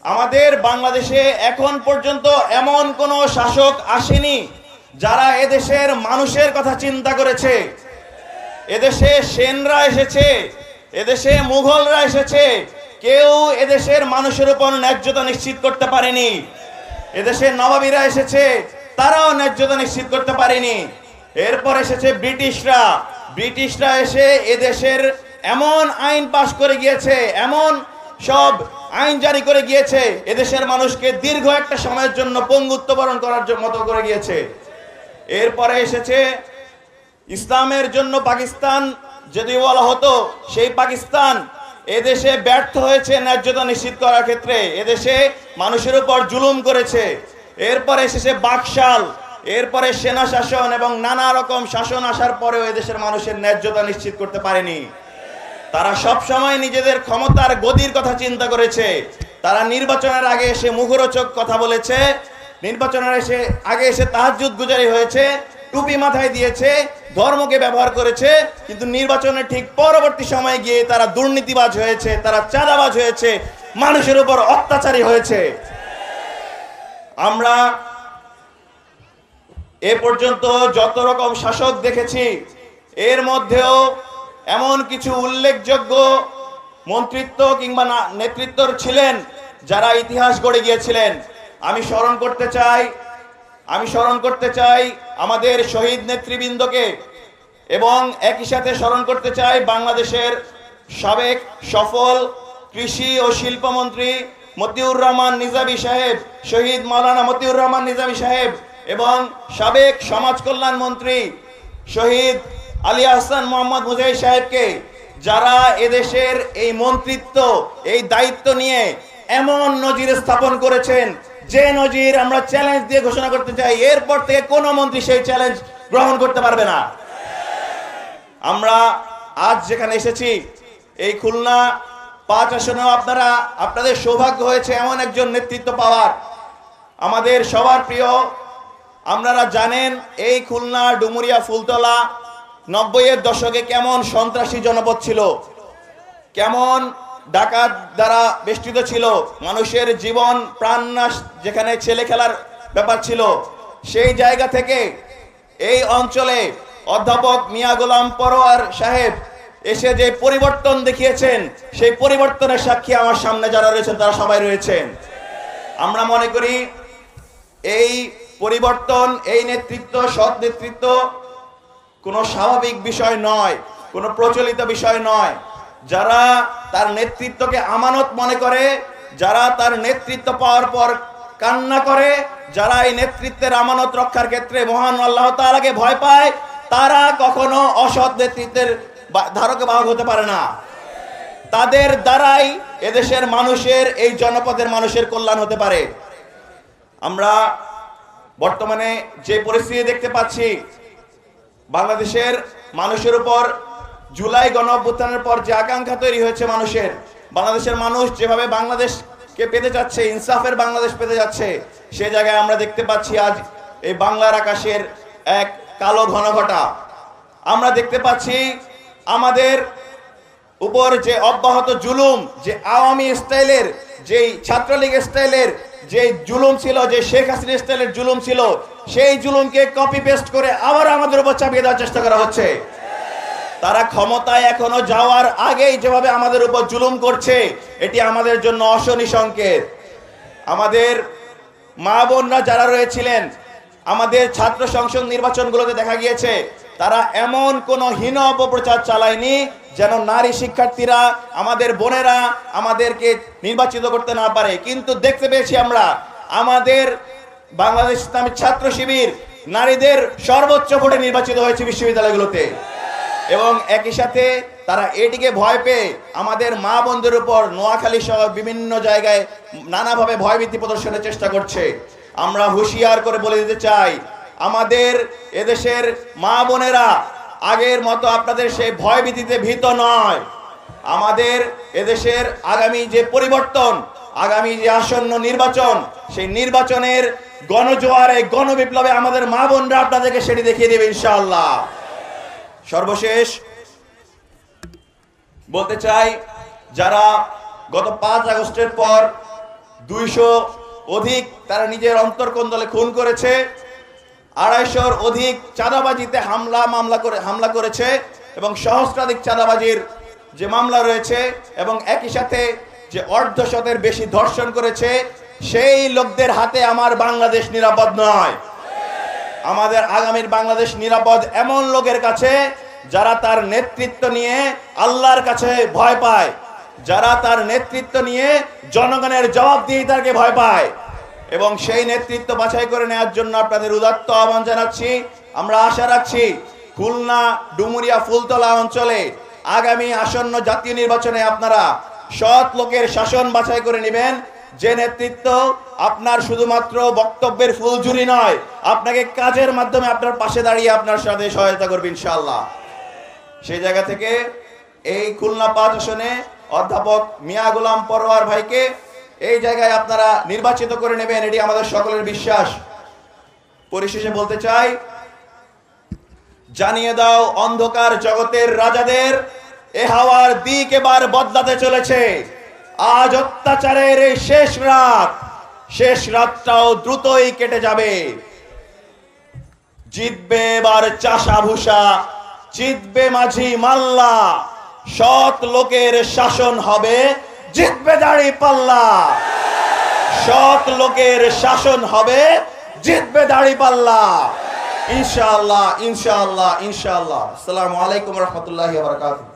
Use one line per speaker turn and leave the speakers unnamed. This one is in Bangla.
আমাদের বাংলাদেশে এখন পর্যন্ত এমন কোনো শাসক আসেনি যারা এদেশের মানুষের কথা চিন্তা করেছে। এদেশে সেনরা এসেছে, এদেশে মুঘলরা এসেছে, কেউ এদেশের মানুষের উপর ন্যায্যতা নিশ্চিত করতে পারেনি। এদেশে নবাবীরা এসেছে, তারাও ন্যায্যতা নিশ্চিত করতে পারেনি। এরপর এসেছে ব্রিটিশরা এসে এদেশের এমন আইন পাশ করে গিয়েছে, এমন সব আইন জারি করে গিয়েছে, এদেশের মানুষকে দীর্ঘ একটা সময়ের জন্য পঙ্গুত্ব বরণ করার মতো করে গিয়েছে। এরপরে এসেছে ইসলামের জন্য পাকিস্তান, যদি বলা হতো সেই পাকিস্তান এদেশে ব্যর্থ হয়েছে ন্যায্যতা নিশ্চিত করার ক্ষেত্রে, এদেশে মানুষের উপর জুলুম করেছে। এরপরে এসেছে বাকশাল, এরপরে সেনা শাসন এবং নানা রকম শাসন আসার পরেও এদেশের মানুষের ন্যায্যতা নিশ্চিত করতে পারেনি। তারা সব সময় নিজেদের ক্ষমতার গদির কথা চিন্তা করেছে। তারা নির্বাচনের আগে এসে মুখরোচক কথা বলেছে, নির্বাচনের আগে এসে তাহাজ্জুদ গুজারি হয়েছে, টুপি মাথায় দিয়েছে, ধর্মকে ব্যবহার করেছে, কিন্তু নির্বাচনের ঠিক পরবর্তী সময়ে গিয়ে তারা দুর্নীতিবাজ হয়েছে, তারা চাঁদাবাজ হয়েছে, মানুষের উপর অত্যাচারী হয়েছে। আমরা এ পর্যন্ত যত রকম শাসক দেখেছি, এর মধ্যেও এমন কিছু উল্লেখযোগ্য মন্ত্রিত্ব কিংবা নেতৃত্ব ছিলেন যারা ইতিহাস গড়ে গিয়েছিলেন। আমি স্মরণ করতে চাই আমাদের শহীদ নেতৃবৃন্দকে, এবং একই সাথে স্মরণ করতে চাই বাংলাদেশের সাবেক সফল কৃষি ও শিল্পমন্ত্রী মতিউর রহমান নিজামী সাহেব, শহীদ মাওলানা মতিউর রহমান নিজামী সাহেব, এবং সাবেক সমাজ কল্যাণ মন্ত্রী শহীদ আলী আহসান মোহাম্মদ মুজাহিদ সাহেবকে, যারা এদেশের এই মন্ত্রিত্ব, এই দায়িত্ব নিয়ে এমন নজির স্থাপন করেছেন, যে নজির আমরা চ্যালেঞ্জ দিয়ে ঘোষণা করতে চাই, এরপর থেকে কোনো মন্ত্রী সেই চ্যালেঞ্জ গ্রহণ করতে পারবে না। আমরা আজ যেখানে এসেছি, এই খুলনা 5 আসনেও আপনাদের সৌভাগ্য হয়েছে এমন একজন নেতৃত্ব পাওয়ার। আমাদের সবার প্রিয়, আপনারা জানেন এই খুলনা ডুমুরিয়া ফুলতলা 90-এর দশকে কেমন সন্ত্রাসী জনপদ ছিল, কেমন ডাকাত দ্বারা বেষ্টিত ছিল, মানুষের জীবন প্রাণনাশ, যেখানে ছেলে খেলার ব্যাপার ছিল। সেই জায়গা থেকে এই অঞ্চলে অধ্যাপক মিয়া গোলাম পরোয়ার সাহেব এসে যে পরিবর্তন দেখিয়েছেন, সেই পরিবর্তনের সাক্ষী আমার সামনে যারা রয়েছেন তারা সবাই রয়েছেন। আমরা মনে করি এই পরিবর্তন, এই নেতৃত্ব, সৎ নেতৃত্ব কোনো স্বাভাবিক বিষয় নয়, কোনো প্রচলিত বিষয় নয়। যারা তার নেতৃত্বকে আমানত মনে করে, যারা তার নেতৃত্ব পাওয়ার পর কান্না করে, যারা এই নেতৃত্বের আমানত রক্ষার ক্ষেত্রে মহান আল্লাহ তাআলাকে ভয় পায়, তারা কখনো অসৎ নেতৃত্বের ধারক বাহক হতে পারে না। তাদের দ্বারাই এদেশের মানুষের, এই জনপদের মানুষের কল্যাণ হতে পারে। আমরা বর্তমানে যে পরিস্থিতি দেখতে পাচ্ছি, বাংলাদেশের মানুষের উপর জুলাই গণঅভ্যুত্থানের পর যে আকাঙ্ক্ষা তৈরি হয়েছে মানুষের, বাংলাদেশের মানুষ যেভাবে বাংলাদেশকে পেতে যাচ্ছে, ইনসাফের বাংলাদেশ পেতে যাচ্ছে, সে জায়গায় আমরা দেখতে পাচ্ছি আজ এই বাংলার আকাশের এক কালো ঘনঘটা। আমরা দেখতে পাচ্ছি আমাদের উপর যে অব্যাহত জুলুম, যে আওয়ামী স্টাইলের, যেই ছাত্রলীগ স্টাইলের যে জুলুম ছিল, যে শেখ হাসিনা স্টাইলের জুলুম ছিল, সেই জুলুমকে কপি পেস্ট করে আবার আমাদের উপর চাপিয়ে দেওয়ার চেষ্টা করা হচ্ছে। তারা ক্ষমতায় এখনো যাওয়ার আগেই যেভাবে আমাদের উপর জুলুম করছে, এটি আমাদের জন্য অশনি সংকেত। আমাদের মা বোনরা যারা রয়েছিলেন, আমাদের ছাত্র সংসদ নির্বাচনগুলোতে দেখা গিয়েছে তারা এমন কোনো হীন অপপ্রচার চালায়নি যেন নারী শিক্ষার্থীরা, আমাদের বোনেরা আমাদেরকে নির্বাচিত করতে না পারে। কিন্তু দেখতে পেয়েছি আমরা আমাদের বাংলাদেশ ইসলামী ছাত্র শিবির নারীদের সর্বোচ্চ ভোটে নির্বাচিত হয়েছে বিশ্ববিদ্যালয়গুলোতে, এবং একই সাথে তারা এটিকে ভয় পেয়ে আমাদের মা বোনদের উপর নোয়াখালী সহ বিভিন্ন জায়গায় নানাভাবে ভয়ভীতি প্রদর্শনের চেষ্টা করছে। আমরা হুঁশিয়ার করে বলে দিতে চাই, আমাদের এদেশের মা বোনেরা আগের মতো আপনাদের সেই ভয়ভীতিতে ভীত নয়। আমাদের এদেশের আগামী যে পরিবর্তন, আগামী যে আসন্ন নির্বাচন, সেই নির্বাচনের গণজোয়ারে, গণবিপ্লবে আমাদের মা বোনরা আপনাদেরকে সেটি দেখিয়ে দেবে ইনশাআল্লাহ। সর্বশেষ বলতে চাই, যারা গত 5 আগস্টের পর 200 অধিক তারা নিজের অন্তর্কন্দলে খুন করেছে, 250-র অধিক চাঁদাবাজিতে হামলা করেছে এবং সহস্রাধিক চাঁদাবাজির যে মামলা রয়েছে, এবং একই সাথে যে অর্ধশতের বেশি ধর্ষণ করেছে, সেই লোকদের হাতে আমার বাংলাদেশ নিরাপদ নয়। আমাদের আগামীর বাংলাদেশ নিরাপদ এমন লোকের কাছে যারা তার নেতৃত্ব নিয়ে আল্লাহর কাছে ভয় পায়, যারা তার নেতৃত্ব নিয়ে জনগণের জবাবদিহিতাকে ভয় পায়। এবং সেই নেতৃত্ব বাছাই করে নেওয়ার জন্য আপনাদের উদাত্ত আহ্বান জানাচ্ছি। আমরা আশা রাখছি খুলনা, ডুমুরিয়া, ফুলতলা অঞ্চলে আগামী আসন্ন জাতীয় নির্বাচনে আপনারা সৎ লোকের শাসন বাছাই করে নেবেন, যে নেতৃত্ব আপনার শুধুমাত্র বক্তব্যের ফুলঝুরি নয়, আপনাকে কাজের মাধ্যমে আপনার পাশে দাঁড়িয়ে আপনার সাথে সহায়তা করবে ইনশাআল্লাহ। সেই জায়গা থেকে এই খুলনা 5 আসনে অধ্যাপক মিয়া গোলাম পরোয়ার ভাইকে এই জায়গায় আপনারা নির্বাচিত করে নেবেন, এটি আমাদের সকলের বিশ্বাস। পরিশেষে বলতে চাই, জানিয়ে দাও অন্ধকার জগতের রাজাদের, এ হাওয়ার দিক এবার বদলাতে চলেছে। আজ অত্যাচারের এই শেষ রাতটাও দ্রুতই কেটে যাবে। জিতবে এবার চাষা ভুষা, জিতবে মাঝি মাল্লা, সৎ লোকের শাসন হবে, জিতবে দাড়ি পাল্লা। সৎ লোকের শাসন হবে, জিতবে দাড়ি পাল্লা। ইনশাআল্লাহ, ইনশাআল্লাহ, ইনশাআল্লাহ। আসসালামু আলাইকুম ওয়া রাহমাতুল্লাহি ওয়া বারাকাতুহু।